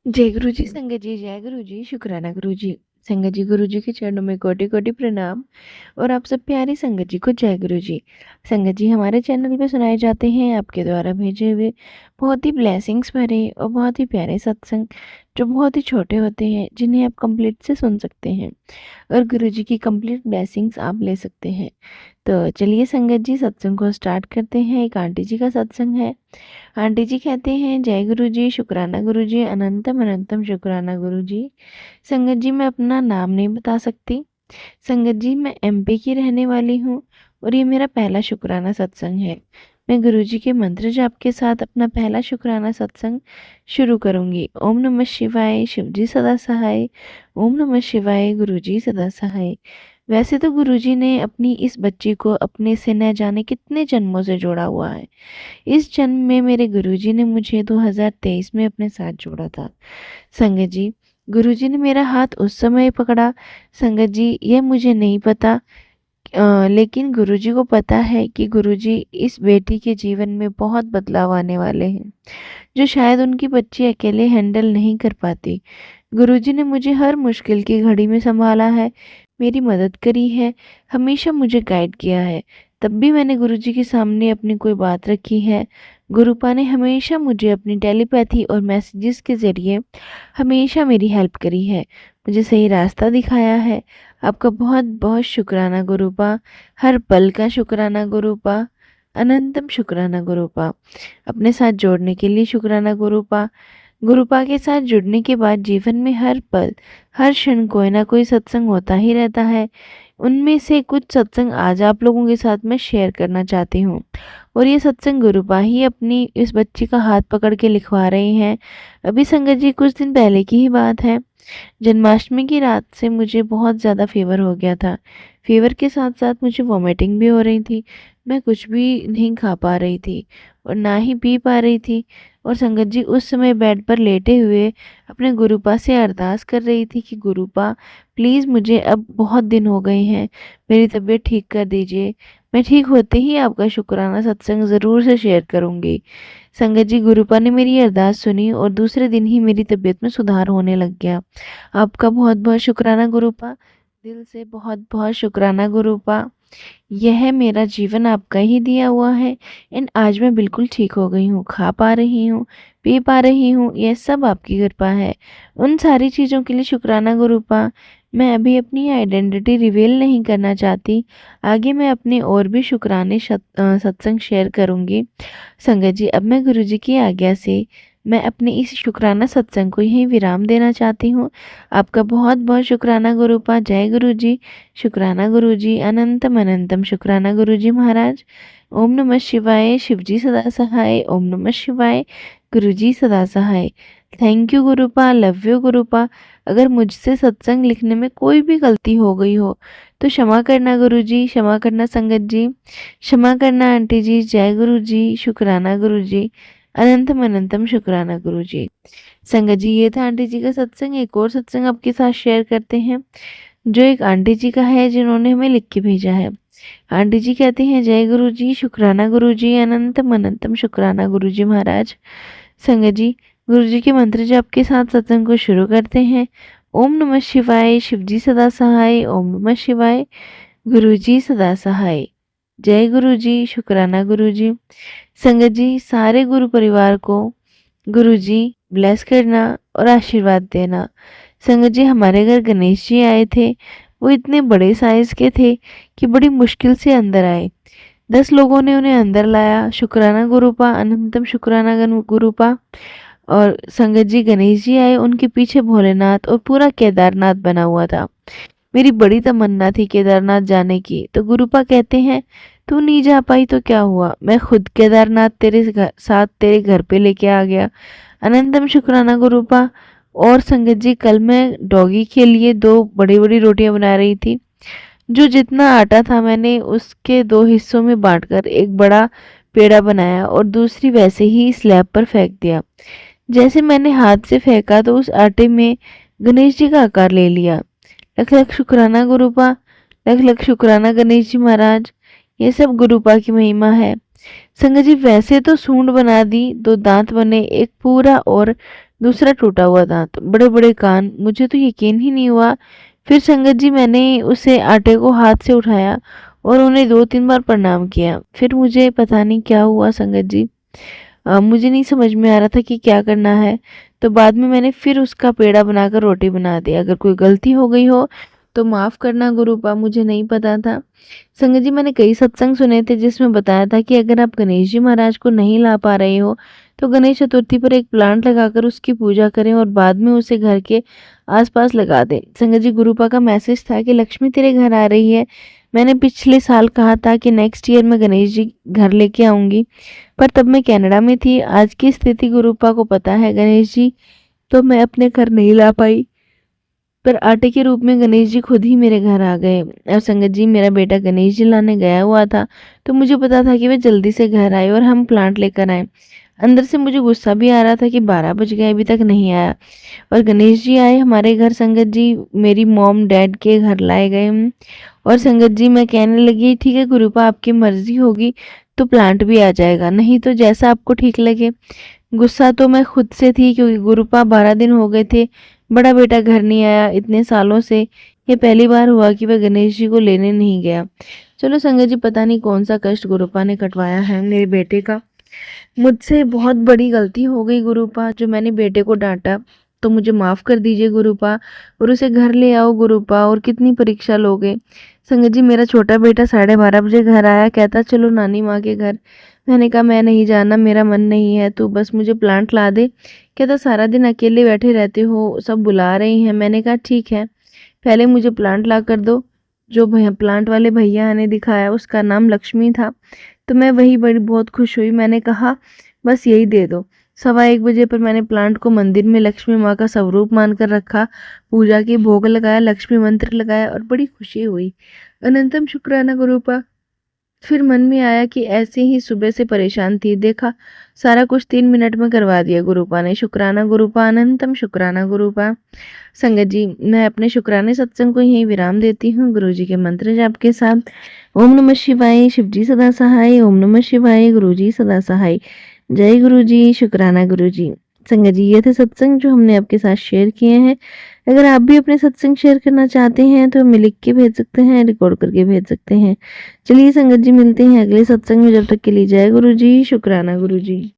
जय गुरु जी, संगत जी, जय गुरु जी, शुक्राना गुरु जी। संगत जी, गुरु जी के चरणों में कोटि कोटि प्रणाम और आप सब प्यारी संगत जी को जय गुरु जी। संगत जी, हमारे चैनल पे सुनाए जाते हैं आपके द्वारा भेजे हुए बहुत ही ब्लेसिंग्स भरे और बहुत ही प्यारे सत्संग, जो बहुत ही छोटे होते हैं, जिन्हें आप कंप्लीट से सुन सकते हैं और गुरु जी की कंप्लीट ब्लेसिंग्स आप ले सकते हैं। तो चलिए संगत जी, सत्संग को स्टार्ट करते हैं। एक आंटी जी का सत्संग है। आंटी जी कहते हैं, जय गुरु जी, शुक्राना गुरु जी, अनंतम अनंतम शुक्राना गुरु जी। संगत जी, मैं अपना नाम नहीं बता सकती। संगत जी, मैं एमपी की रहने वाली हूँ और ये मेरा पहला शुक्राना सत्संग है। मैं गुरु जी के मंत्र जाप के साथ अपना पहला शुक्राना सत्संग शुरू करूंगी। ओम नमः शिवाय, शिव जी सदा सहाय। ओम नमः शिवाय, गुरु जी सदा सहाय। वैसे तो गुरुजी ने अपनी इस बच्ची को अपने से न जाने कितने जन्मों से जोड़ा हुआ है। इस जन्म में मेरे गुरुजी ने मुझे 2023 में अपने साथ जोड़ा था। संगत जी, गुरुजी ने मेरा हाथ उस समय पकड़ा। संगत जी, यह मुझे नहीं पता, लेकिन गुरुजी को पता है कि गुरुजी इस बेटी के जीवन में बहुत बदलाव आने वाले हैं, जो शायद उनकी बच्ची अकेले हैंडल नहीं कर पाती। गुरुजी ने मुझे हर मुश्किल की घड़ी में संभाला है, मेरी मदद करी है, हमेशा मुझे गाइड किया है। तब भी मैंने गुरुजी के सामने अपनी कोई बात रखी है। गुरुपा ने हमेशा मुझे अपनी टेलीपैथी और मैसेजेस के ज़रिए हमेशा मेरी हेल्प करी है, मुझे सही रास्ता दिखाया है। आपका बहुत बहुत शुक्राना गुरुपा, हर पल का शुक्राना गुरुपा, अनंतम शुक्राना गुरुपा। अपने साथ जोड़ने के लिए शुक्राना गुरुपा। गुरुपा के साथ जुड़ने के बाद जीवन में हर पल हर क्षण कोई ना कोई सत्संग होता ही रहता है। उनमें से कुछ सत्संग आज आप लोगों के साथ मैं शेयर करना चाहती हूँ और ये सत्संग गुरुपा ही अपनी इस बच्ची का हाथ पकड़ के लिखवा रही हैं। अभी संगत जी, कुछ दिन पहले की ही बात है। जन्माष्टमी की रात से मुझे बहुत ज़्यादा फीवर हो गया था। फीवर के साथ साथ मुझे वॉमिटिंग भी हो रही थी। मैं कुछ भी नहीं खा पा रही थी और ना ही पी पा रही थी। और संगत जी, उस समय बेड पर लेटे हुए अपने गुरुपा से अरदास कर रही थी कि गुरुपा प्लीज़, मुझे अब बहुत दिन हो गए हैं, मेरी तबीयत ठीक कर दीजिए। मैं ठीक होते ही आपका शुक्राना सत्संग ज़रूर से शेयर करूँगी। संगत जी, गुरुपा ने मेरी अरदास सुनी और दूसरे दिन ही मेरी तबीयत में सुधार होने लग गया। आपका बहुत बहुत शुक्राना गुरुपा, दिल से बहुत बहुत शुक्राना गुरुपा। यह मेरा जीवन आपका ही दिया हुआ है एंड आज मैं बिल्कुल ठीक हो गई हूँ, खा पा रही हूँ, पी पा रही हूँ, यह सब आपकी कृपा है। उन सारी चीज़ों के लिए शुक्राना गुरुपा। मैं अभी अपनी आइडेंटिटी रिवील नहीं करना चाहती। आगे मैं अपने और भी शुक्राने सत्संग शेयर करूँगी। संगत जी, अब मैं गुरुजी की आज्ञा से मैं अपने इस शुक्राना सत्संग को यहीं विराम देना चाहती हूँ। आपका बहुत बहुत शुक्राना गुरुपा। जय गुरु जी, शुक्राना गुरु जी, अनंतम अनंतम शुक्राना गुरु जी महाराज। ओम नमः शिवाय, शिव जी सदा सहाय। ओम नमः शिवाय, गुरु जी सदा सहाय। थैंक यू गुरुपा, लव यू गुरुपा। अगर मुझसे सत्संग लिखने में कोई भी गलती हो गई हो तो क्षमा करना गुरु जी, क्षमा करना संगत जी, क्षमा करना आंटी जी। जय गुरु जी, शुक्राना गुरु जी, अनंतम अनंतम शुक्राना गुरु जी। संगत जी, ये था आंटी जी का सत्संग। एक और सत्संग आपके साथ शेयर करते हैं, जो एक आंटी जी का है, जिन्होंने हमें लिख के भेजा है। आंटी जी कहते हैं, जय गुरु जी, शुक्राना गुरु जी, अनंतम अनंतम शुक्राना गुरु जी महाराज। संगत जी, गुरु जी के मंत्र जाप के साथ सत्संग को शुरू करते हैं। ओम नमः शिवाय, शिव जी सदा सहाय। ओम नमः शिवाय, गुरु जी सदा सहाय। जय गुरु जी, शुक्राना गुरु जी। संगत जी, सारे गुरु परिवार को गुरु जी ब्लेस करना और आशीर्वाद देना। संगत जी, हमारे घर गणेश जी आए थे। वो इतने बड़े साइज के थे कि बड़ी मुश्किल से अंदर आए। 10 लोगों ने उन्हें अंदर लाया। शुक्राना गुरुपा, अनंतम शुक्राना गुरुपा। और संगत जी, गणेश जी आए, उनके पीछे भोलेनाथ और पूरा केदारनाथ बना हुआ था। मेरी बड़ी तमन्ना थी केदारनाथ जाने की, तो गुरुपा कहते हैं, तू नहीं जा पाई तो क्या हुआ, मैं खुद केदारनाथ तेरे साथ तेरे घर पे लेके आ गया। अनंतम शुक्राना गुरुपा। और संगत जी, कल मैं डॉगी के लिए 2 बड़ी बड़ी रोटियां बना रही थी। जो जितना आटा था मैंने उसके 2 हिस्सों में बांटकर एक बड़ा पेड़ा बनाया और दूसरी वैसे ही स्लैब पर फेंक दिया। जैसे मैंने हाथ से फेंका तो उस आटे में गणेश जी का आकार ले लिया। लख लख शुक्राना गुरुपा, लख लख शुक्राना गणेश जी महाराज। ये सब गुरुपा की महिमा है। संगत जी, वैसे तो सूंड बना दी, 2 दांत बने, एक पूरा और दूसरा टूटा हुआ दांत, बड़े बड़े कान। मुझे तो यकीन ही नहीं हुआ। फिर संगत जी मैंने उसे आटे को हाथ से उठाया और उन्हें 2-3 बार प्रणाम किया। फिर मुझे पता नहीं क्या हुआ संगत जी, मुझे नहीं समझ में आ रहा था कि क्या करना है। तो बाद में मैंने फिर उसका पेड़ा बनाकर रोटी बना दी। अगर कोई गलती हो गई हो तो माफ़ करना गुरुपा, मुझे नहीं पता था। संगत जी मैंने कई सत्संग सुने थे जिसमें बताया था कि अगर आप गणेश जी महाराज को नहीं ला पा रहे हो तो गणेश चतुर्थी पर एक प्लांट लगाकर उसकी पूजा करें और बाद में उसे घर के आसपास लगा दें। संगत जी गुरुपा का मैसेज था कि लक्ष्मी तेरे घर आ रही है। मैंने पिछले साल कहा था कि नेक्स्ट ईयर मैं गणेश जी घर लेके आऊंगी, पर तब मैं कनाडा में थी। आज की स्थिति गुरुपा को पता है गणेश जी, तो मैं अपने घर नहीं ला पाई, पर आटे के रूप में गणेश जी खुद ही मेरे घर आ गए। और संगत जी मेरा बेटा गणेश जी लाने गया हुआ था, तो मुझे पता था कि वे जल्दी से घर आए और हम प्लांट लेकर आए। अंदर से मुझे गुस्सा भी आ रहा था कि 12 बज गए अभी तक नहीं आया। और गणेश जी आए हमारे घर। संगत जी मेरी मॉम डैड के घर लाए गए। और संगत जी मैं कहने लगी ठीक है गुरुपा, आपकी मर्जी होगी तो प्लांट भी आ जाएगा, नहीं तो जैसा आपको ठीक लगे। गुस्सा तो मैं खुद से थी क्योंकि गुरुपा 12 दिन हो गए थे, बड़ा बेटा घर नहीं आया इतने सालों से। ये पहली बार हुआ कि वह गणेश जी को लेने नहीं गया। चलो संगत जी, पता नहीं कौन सा कष्ट गुरुपा ने कटवाया है मेरे बेटे का। मुझसे बहुत बड़ी गलती हो गई गुरुपा, जो मैंने बेटे को डांटा, तो मुझे माफ़ कर दीजिए गुरुपा, और उसे घर ले आओ गुरुपा। और कितनी परीक्षा लोगे। संगत जी मेरा छोटा बेटा 12:30 बजे घर आया, कहता चलो नानी माँ के घर। मैंने कहा मैं नहीं जाना, मेरा मन नहीं है, तू बस मुझे प्लांट ला दे। कहता सारा दिन अकेले बैठे रहते हो, सब बुला रही हैं। मैंने कहा ठीक है, पहले मुझे प्लांट ला कर दो। जो भैया प्लांट वाले भैया ने दिखाया उसका नाम लक्ष्मी था, तो मैं वही बड़ी बहुत खुश हुई। मैंने कहा बस यही दे दो। 1:15 पर मैंने प्लांट को मंदिर में लक्ष्मी माँ का स्वरूप मानकर रखा, पूजा की, भोग लगाया, लक्ष्मी मंत्र लगाया और बड़ी खुशी हुई। अनंतम शुक्राना गुरुपा। फिर मन में आया कि ऐसे ही सुबह से परेशान थी, देखा सारा कुछ 3 मिनट में करवा दिया गुरुपा ने। शुक्राना गुरुपा, अनंतम शुक्राना गुरुपा। संगत जी मैं अपने शुक्राने सत्संग को यहीं विराम देती हूँ गुरु जी के मंत्र जाप के साथ। ओम नमः शिवाय, शिव जी सदा सहाय। ओम नमः शिवाय, गुरु जी सदा सहाय। जय गुरु जी, शुक्राना गुरु जी। संगत जी ये थे सत्संग जो हमने आपके साथ शेयर किए हैं। अगर आप भी अपने सत्संग शेयर करना चाहते हैं तो हमें लिख के भेज सकते हैं, रिकॉर्ड करके भेज सकते हैं। चलिए संगत जी मिलते हैं अगले सत्संग में, जब तक के लिए जय गुरु जी, शुक्राना गुरु जी।